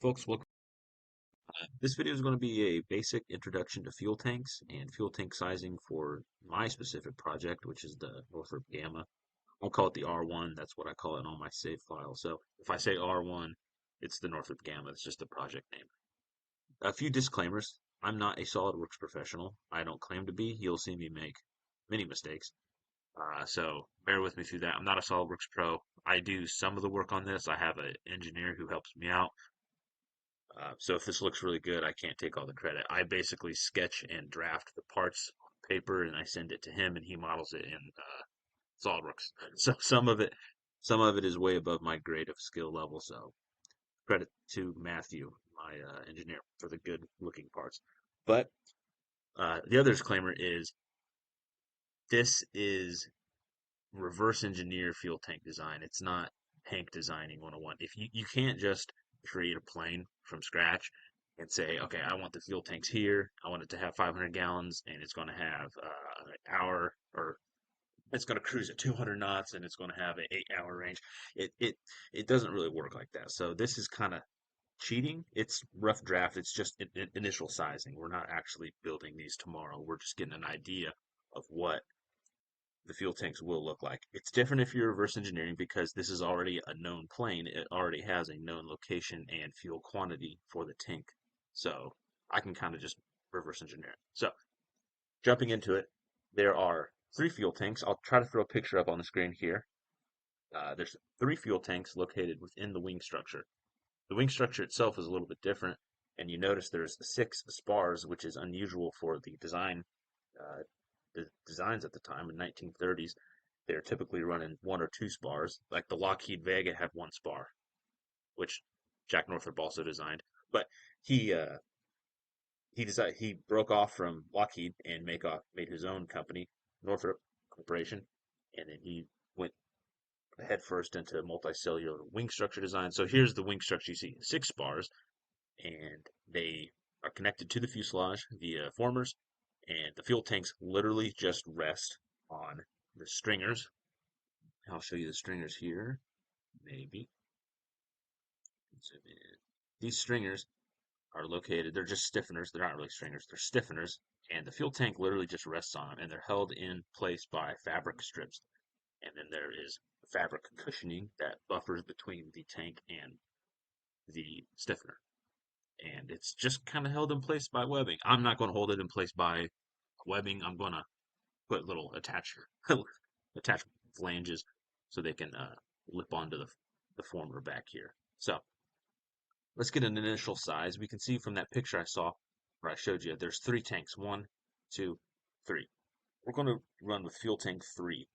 Folks, welcome. This video is going to be a basic introduction to fuel tanks and fuel tank sizing for my specific project, which is the Northrop Gamma. I'll call it the R1. That's what I call it on my save file. So if I say R1, it's the Northrop Gamma. It's just the project name. A few disclaimers. I'm not a SolidWorks professional. I don't claim to be. You'll see me make many mistakes. So bear with me through that. I'm not a SolidWorks pro. I do some of the work on this. I have an engineer who helps me out. So if this looks really good, I can't take all the credit. I basically sketch and draft the parts on paper, and I send it to him, and he models it in SolidWorks. So some of it is way above my grade of skill level. So credit to Matthew, my engineer, for the good looking parts. But the other disclaimer is this is reverse engineer fuel tank design. It's not tank designing 101. If you can't just create a plane from scratch and say, okay, I want the fuel tanks here. I want it to have 500 gallons, and it's going to have an hour, or it's going to cruise at 200 knots, and it's going to have an 8-hour range. It doesn't really work like that. So this is kind of cheating. It's rough draft. It's just initial sizing. We're not actually building these tomorrow. We're just getting an idea of what the fuel tanks will look like. It's different if you're reverse engineering because this is already a known plane. It already has a known location and fuel quantity for the tank. So I can kind of just reverse engineer it. So jumping into it, there are 3 fuel tanks. I'll try to throw a picture up on the screen here. There's 3 fuel tanks located within the wing structure. The wing structure itself is a little bit different, and you notice there's 6 spars, which is unusual for the uh, designs at the time in 1930s. They're typically running 1 or 2 spars. Like the Lockheed Vega had 1 spar, which Jack Northrop also designed. But he he broke off from Lockheed and made his own company, Northrop Corporation, and then he went headfirst into multicellular wing structure design. So here's the wing structure you see: 6 spars, and they are connected to the fuselage via formers, and the fuel tanks literally just rest on the stringers. I'll show you the stringers here, maybe. These stringers are located, they're just stiffeners. They're not really stringers, they're stiffeners. And the fuel tank literally just rests on them, and they're held in place by fabric strips. And then there is fabric cushioning that buffers between the tank and the stiffener. And it's just kind of held in place by webbing. I'm not going to hold it in place by webbing. I'm going to put little attach flanges so they can lip onto the former back here. So let's get an initial size. We can see from that picture I saw where I showed you, there's 3 tanks. 1, 2, 3. We're going to run with fuel tank 3.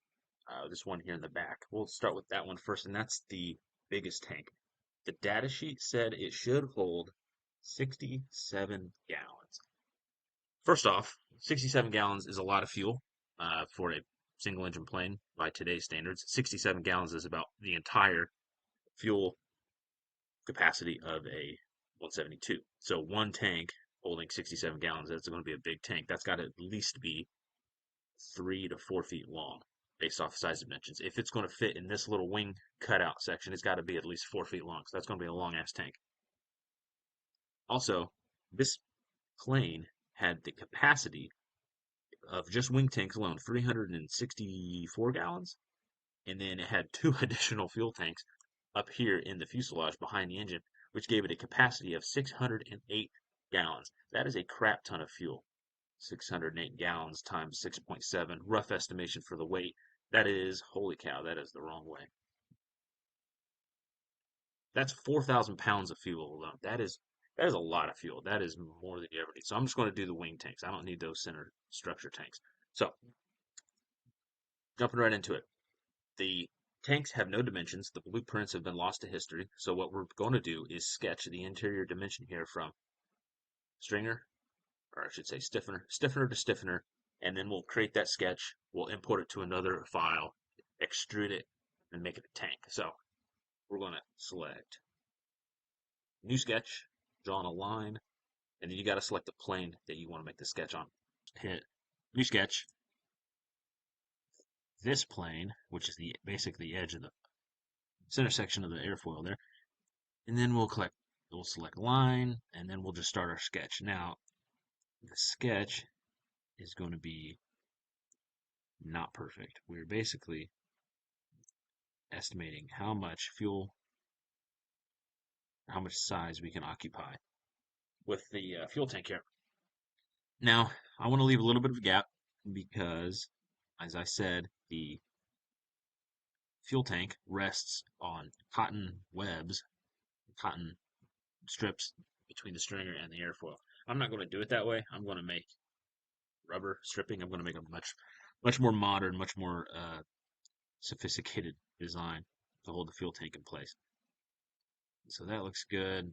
This one here in the back. We'll start with that one first, and that's the biggest tank. The data sheet said it should hold 67 gallons. First off, 67 gallons is a lot of fuel for a single engine plane by today's standards. 67 gallons is about the entire fuel capacity of a 172. So one tank holding 67 gallons, that's going to be a big tank. That's got to at least be 3 to 4 feet long based off size dimensions. If it's going to fit in this little wing cutout section, it's got to be at least 4 feet long. So that's going to be a long ass tank. Also, this plane had the capacity of just wing tanks alone, 364 gallons. And then it had 2 additional fuel tanks up here in the fuselage behind the engine, which gave it a capacity of 608 gallons. That is a crap ton of fuel. 608 gallons times 6.7, rough estimation for the weight. That is, holy cow, that is the wrong way. That's 4,000 pounds of fuel alone. That is a lot of fuel. That is more than you ever need. So I'm just going to do the wing tanks. I don't need those center structure tanks. So jumping right into it. The tanks have no dimensions. The blueprints have been lost to history. So what we're going to do is sketch the interior dimension here from stringer, or I should say stiffener to stiffener, and then we'll create that sketch. We'll import it to another file, extrude it, and make it a tank. So we're going to select new sketch, draw on a line, and then you got to select the plane that you want to make the sketch on. Hit new sketch. This plane, which is the basically the edge of the center section of the airfoil there, and then we'll we'll select line, and then we'll just start our sketch. Now, the sketch is going to be not perfect. We're basically estimating how much fuel, how much size we can occupy with the fuel tank here. Now, I want to leave a little bit of a gap because, as I said, the fuel tank rests on cotton webs, cotton strips between the stringer and the airfoil. I'm not going to do it that way. I'm going to make rubber stripping. I'm going to make a much more modern, much more sophisticated design to hold the fuel tank in place. So that looks good.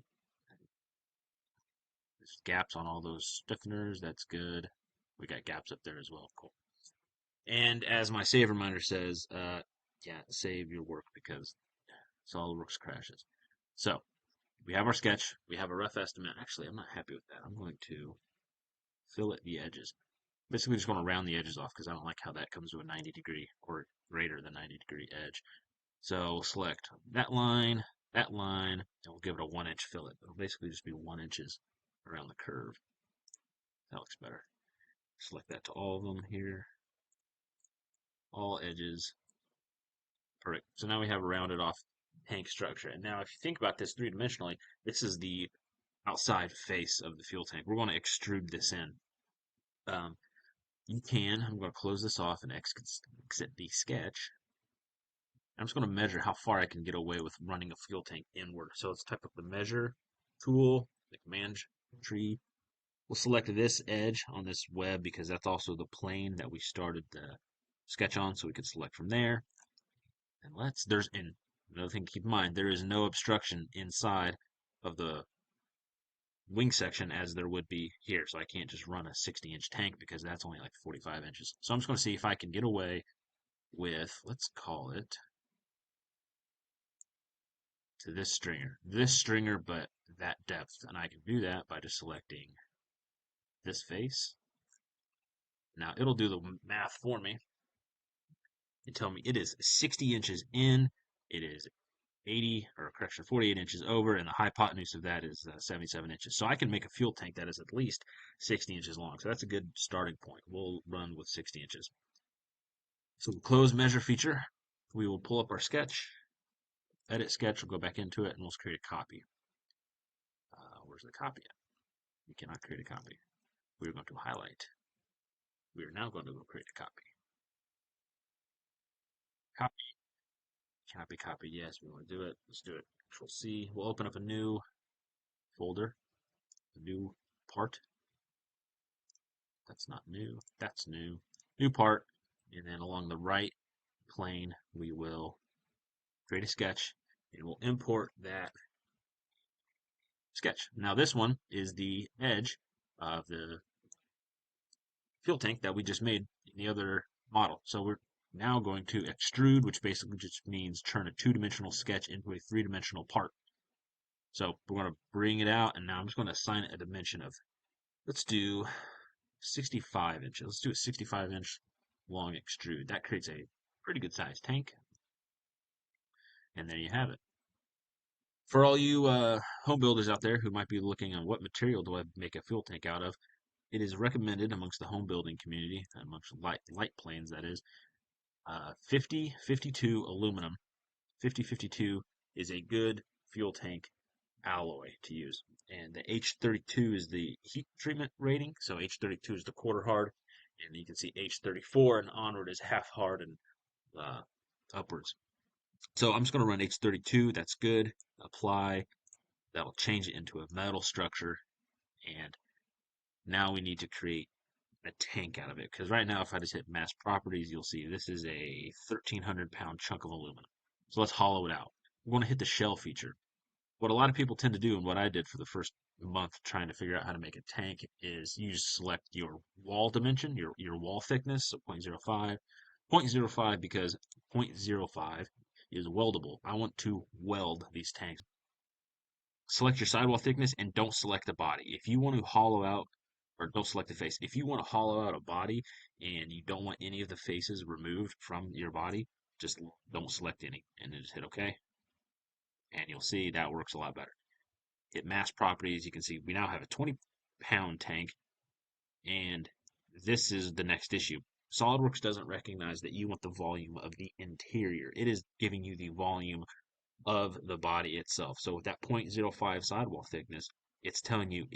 There's gaps on all those stiffeners. That's good. We got gaps up there as well. Cool. And as my save reminder says, yeah, save your work because SOLIDWORKS crashes. So we have our sketch. We have a rough estimate. Actually, I'm not happy with that. I'm going to fillet the edges. Basically, just going to round the edges off because I don't like how that comes to a 90-degree or greater than 90-degree edge. So we'll select that line, and we'll give it a 1-inch fillet. It'll basically just be 1 inches around the curve. That looks better. Select that to all of them here. All edges. Perfect. So now we have a rounded off tank structure. And now if you think about this three-dimensionally, this is the outside face of the fuel tank. We're going to extrude this in. I'm going to close this off and exit the sketch. I'm just going to measure how far I can get away with running a fuel tank inward. So let's type up the measure tool, the command tree. We'll select this edge on this web because that's also the plane that we started the sketch on. So we could select from there. And another thing to keep in mind, there is no obstruction inside of the wing section as there would be here. So I can't just run a 60-inch tank because that's only like 45 inches. So I'm just going to see if I can get away with, let's call it, to this stringer, but that depth. And I can do that by just selecting this face. Now it'll do the math for me and tell me it is 60 inches in, it is 48 inches over, and the hypotenuse of that is 77 inches. So I can make a fuel tank that is at least 60 inches long. So that's a good starting point. We'll run with 60 inches. So the close measure feature, we will pull up our sketch, edit sketch, we'll go back into it, and we'll create a copy. Where's the copy at? We cannot create a copy. We're going to highlight. We are now going to go create a copy. Copy. Yes, we want to do it. Let's do it. Control C. We'll open up a new folder, a new part. That's not new. That's new. New part. And then along the right plane, we will create a sketch and we'll import that sketch. Now this one is the edge of the fuel tank that we just made in the other model. So we're now going to extrude, which basically just means turn a two-dimensional sketch into a three-dimensional part. So we're going to bring it out, and now I'm just going to assign it a dimension of, let's do 65 inches. Let's do a 65-inch long extrude. That creates a pretty good sized tank. And there you have it. For all you home builders out there who might be looking on what material do I make a fuel tank out of, it is recommended amongst the home building community, amongst light planes that is, 5052 aluminum. 5052 is a good fuel tank alloy to use. And the H32 is the heat treatment rating. So H32 is the quarter hard. And you can see H34 and onward is half hard and upwards. So I'm just going to run H32. That's good. Apply. That'll change it into a metal structure. And now we need to create a tank out of it. Because right now, if I just hit mass properties, you'll see this is a 1,300-pound chunk of aluminum. So let's hollow it out. We're going to hit the shell feature. What a lot of people tend to do, and what I did for the first month trying to figure out how to make a tank, is you just select your wall dimension, your wall thickness, so 0.05. 0.05 because 0.05 is weldable. I want to weld these tanks. Select your sidewall thickness and don't select the body. If you want to hollow out, or don't select the face. If you want to hollow out a body and you don't want any of the faces removed from your body, just don't select any and then just hit OK. And you'll see that works a lot better. hit mass properties. You can see we now have a 20-pound tank, and this is the next issue. SolidWorks doesn't recognize that you want the volume of the interior. It is giving you the volume of the body itself. So with that 0.05 sidewall thickness, it's telling you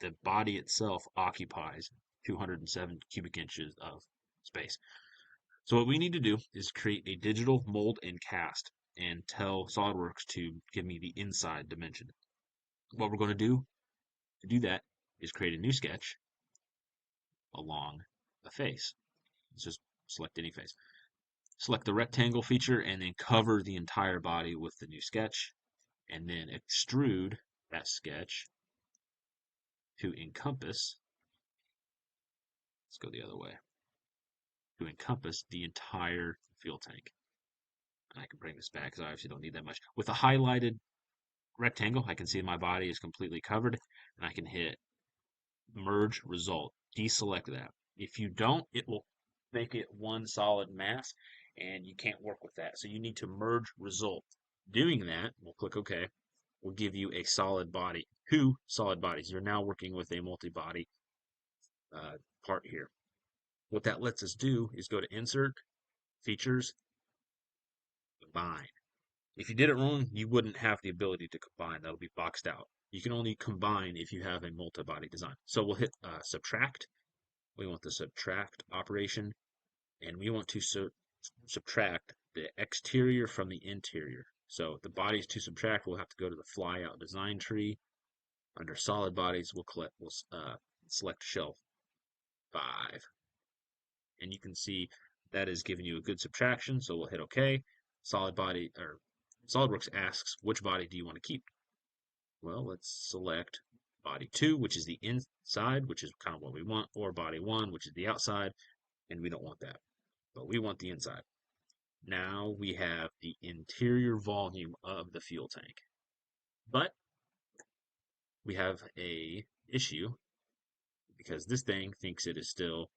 the body itself occupies 207 cubic inches of space. So what we need to do is create a digital mold and cast and tell SolidWorks to give me the inside dimension. What we're going to do to do that is create a new sketch along a face. Let's just select any face. Select the rectangle feature and then cover the entire body with the new sketch, and then extrude that sketch to encompass, let's go the other way, to encompass the entire fuel tank. And I can bring this back because I actually don't need that much. With a highlighted rectangle, I can see my body is completely covered, and I can hit merge result, deselect that. If you don't, it will make it one solid mass, and you can't work with that. So you need to merge result. Doing that, we'll click OK, will give you a solid body, two solid bodies. You're now working with a multi-body part here. What that lets us do is go to Insert, Features, Combine. If you did it wrong, you wouldn't have the ability to combine. That'll be boxed out. You can only combine if you have a multi-body design. So we'll hit Subtract. We want the subtract operation, and we want to subtract the exterior from the interior. So if the bodies to subtract, we'll have to go to the flyout design tree. Under solid bodies, we'll select shelf 5. And you can see that is giving you a good subtraction, so we'll hit OK. SolidWorks asks, which body do you want to keep? Well, let's select body 2, which is the inside, which is kind of what we want, or body 1, which is the outside, and we don't want that, but we want the inside. Now we have the interior volume of the fuel tank. But we have a issue because this thing thinks it is still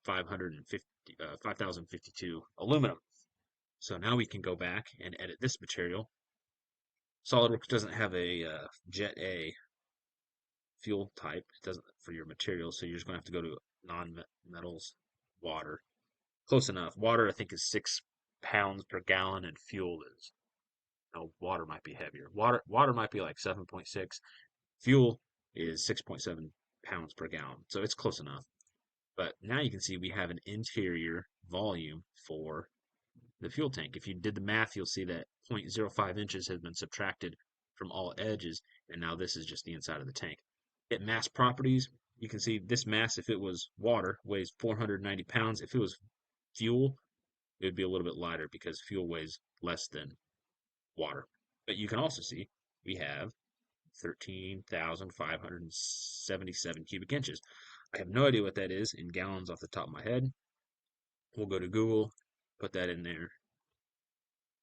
5052 aluminum. So now we can go back and edit this material. SolidWorks doesn't have a Jet A fuel type. It doesn't for your materials, so you're just going to have to go to non-metals, water. Close enough. Water, I think, is 6 pounds per gallon, and fuel is, no, water might be heavier. Water might be like 7.6. Fuel is 6.7 pounds per gallon, so it's close enough. But now you can see we have an interior volume for the fuel tank. If you did the math, you'll see that 0.05 inches has been subtracted from all edges, and now this is just the inside of the tank. At mass properties, you can see this mass, if it was water, weighs 490 pounds. If it was fuel, it would be a little bit lighter because fuel weighs less than water. But you can also see we have 13,577 cubic inches. I have no idea what that is in gallons off the top of my head. We'll go to Google, put that in there.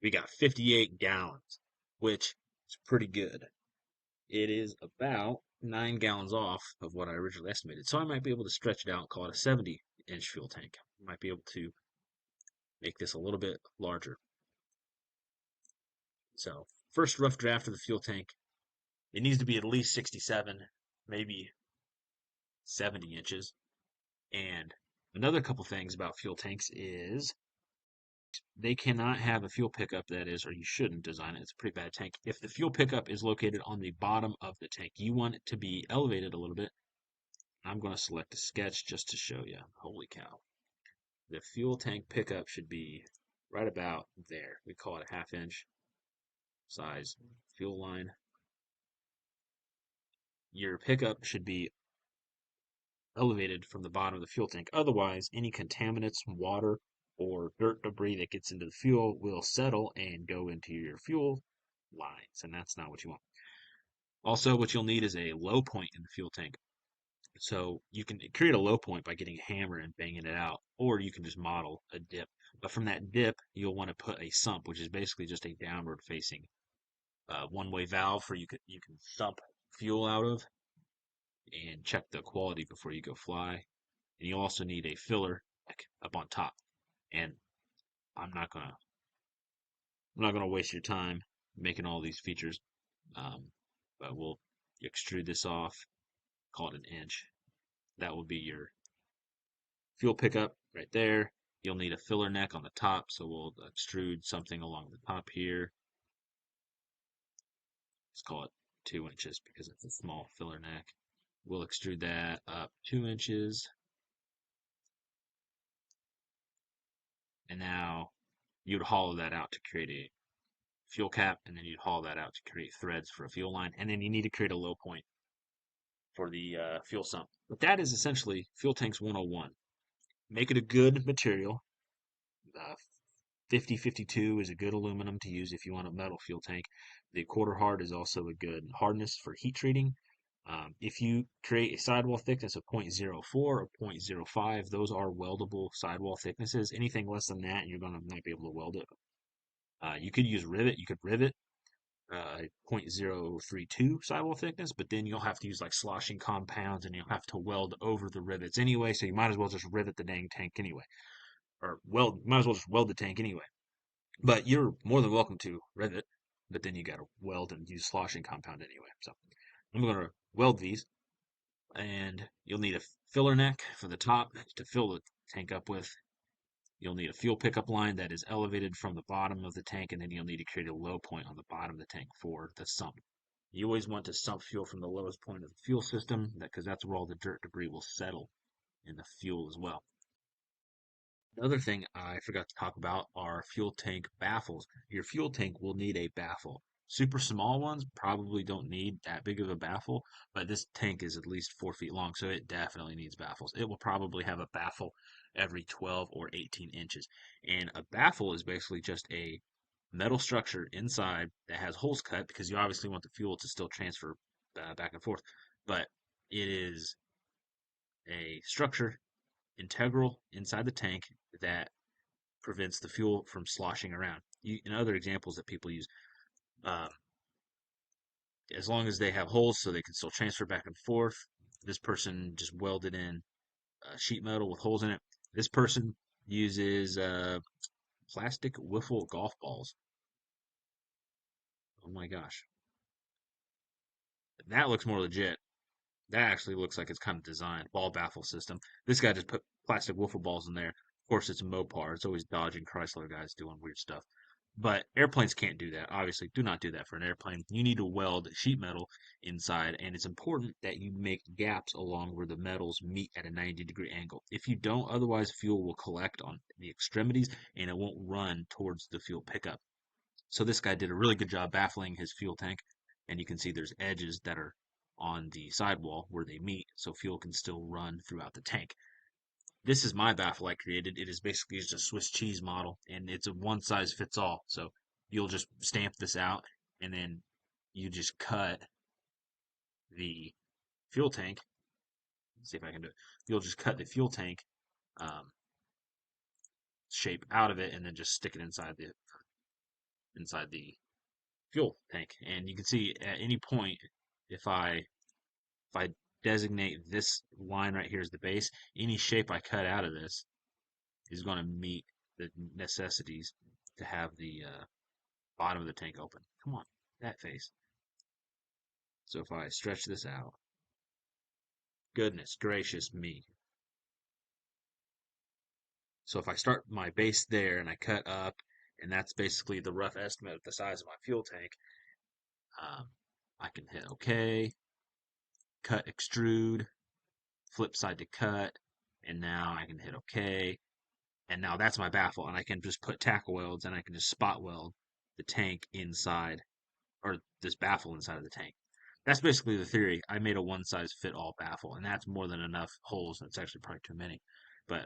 We got 58 gallons, which is pretty good. It is about 9 gallons off of what I originally estimated. So I might be able to stretch it out and call it a 70-inch fuel tank. I might be able to make this a little bit larger. So first rough draft of the fuel tank, it needs to be at least 67, maybe 70 inches. And another couple things about fuel tanks is they cannot have a fuel pickup, that is, or you shouldn't design it. It's a pretty bad tank. If the fuel pickup is located on the bottom of the tank, you want it to be elevated a little bit. I'm going to select a sketch just to show you. Holy cow. The fuel tank pickup should be right about there. We call it a 1/2 inch size fuel line. Your pickup should be elevated from the bottom of the fuel tank. Otherwise, any contaminants, water, or dirt debris that gets into the fuel will settle and go into your fuel lines, and that's not what you want. Also, what you'll need is a low point in the fuel tank. So you can create a low point by getting a hammer and banging it out, or you can just model a dip. But from that dip, you'll want to put a sump, which is basically just a downward facing one-way valve for you can sump fuel out of and check the quality before you go fly. And you'll also need a filler like up on top. And I'm not gonna waste your time making all these features. but we'll extrude this off, call it an inch. That will be your fuel pickup right there. You'll need a filler neck on the top, so we'll extrude something along the top here. Let's call it 2 inches because it's a small filler neck. We'll extrude that up 2 inches. And now you'd hollow that out to create a fuel cap, and then you'd hollow that out to create threads for a fuel line, and then you need to create a low point for the fuel sump. But that is essentially Fuel Tanks 101. Make it a good material. Uh, 5052 is a good aluminum to use if you want a metal fuel tank. The quarter hard is also a good hardness for heat treating. If you create a sidewall thickness of 0.04 or 0.05, those are weldable sidewall thicknesses. Anything less than that, you're going to not be able to weld it. You could use rivet. You could rivet 0.032 sidewall thickness, but then you'll have to use like sloshing compounds and you'll have to weld over the rivets anyway, so you might as well just rivet the dang tank anyway. Or weld, might as well just weld the tank anyway. But you're more than welcome to rivet, but then you gotta weld and use sloshing compound anyway. So I'm gonna weld these, and you'll need a filler neck for the top to fill the tank up with. You'll need a fuel pickup line that is elevated from the bottom of the tank, and then you'll need to create a low point on the bottom of the tank for the sump. You always want to sump fuel from the lowest point of the fuel system, because that's where all the dirt debris will settle in the fuel as well. Another thing I forgot to talk about are fuel tank baffles. Your fuel tank will need a baffle. Super small ones probably don't need that big of a baffle, but this tank is at least 4 feet long, so it definitely needs baffles. It will probably have a baffle every 12 or 18 inches. And a baffle is basically just a metal structure inside that has holes cut because you obviously want the fuel to still transfer back and forth, but it is a structure integral inside the tank that prevents the fuel from sloshing around. In other examples that people use, uh, as long as they have holes so they can still transfer back and forth, this person just welded in sheet metal with holes in it. This person uses plastic wiffle golf balls. Oh my gosh. That looks more legit. That actually looks like it's kind of designed. Ball baffle system. This guy just put plastic wiffle balls in there. Of course, it's Mopar. It's always Dodge and Chrysler guys doing weird stuff. But airplanes can't do that. Obviously, do not do that for an airplane. You need to weld sheet metal inside, and it's important that you make gaps along where the metals meet at a 90-degree angle. If you don't, otherwise fuel will collect on the extremities and it won't run towards the fuel pickup. So this guy did a really good job baffling his fuel tank, and you can see there's edges that are on the sidewall where they meet, so fuel can still run throughout the tank. This is my baffle I created. It is basically just a Swiss cheese model, and it's a one size fits all. So you'll just stamp this out, and then you just cut the fuel tank. Let's see if I can do it. You'll just cut the fuel tank um, shape out of it, and then just stick it inside the fuel tank. And you can see at any point, if I designate this line right here as the base, any shape I cut out of this is going to meet the necessities to have the bottom of the tank open. Come on, that face. So if I stretch this out, goodness gracious me. So if I start my base there and I cut up, and that's basically the rough estimate of the size of my fuel tank, um, I can hit OK, cut, extrude, flip side to cut, and now I can hit OK. And now that's my baffle, and I can just put tackle welds and I can just spot weld the tank inside, or this baffle inside of the tank. That's basically the theory. I made a one size fit all baffle, and that's more than enough holes. That's actually probably too many. But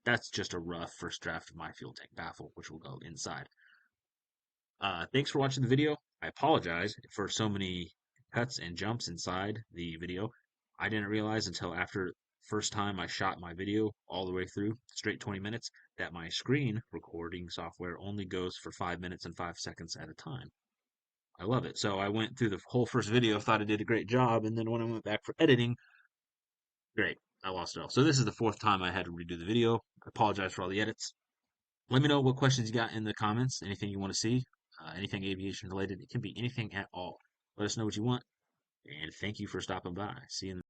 that's just a rough first draft of my fuel tank baffle, which will go inside. Thanks for watching the video. I apologize for so many cuts and jumps inside the video. I didn't realize until after first time I shot my video all the way through, straight 20 minutes, that my screen recording software only goes for 5 minutes and 5 seconds at a time. I love it. So I went through the whole first video, thought I did a great job, and then when I went back for editing, great, I lost it all. So this is the fourth time I had to redo the video. I apologize for all the edits. Let me know what questions you got in the comments, anything you want to see, anything aviation related. It can be anything at all. Let us know what you want. And thank you for stopping by. See you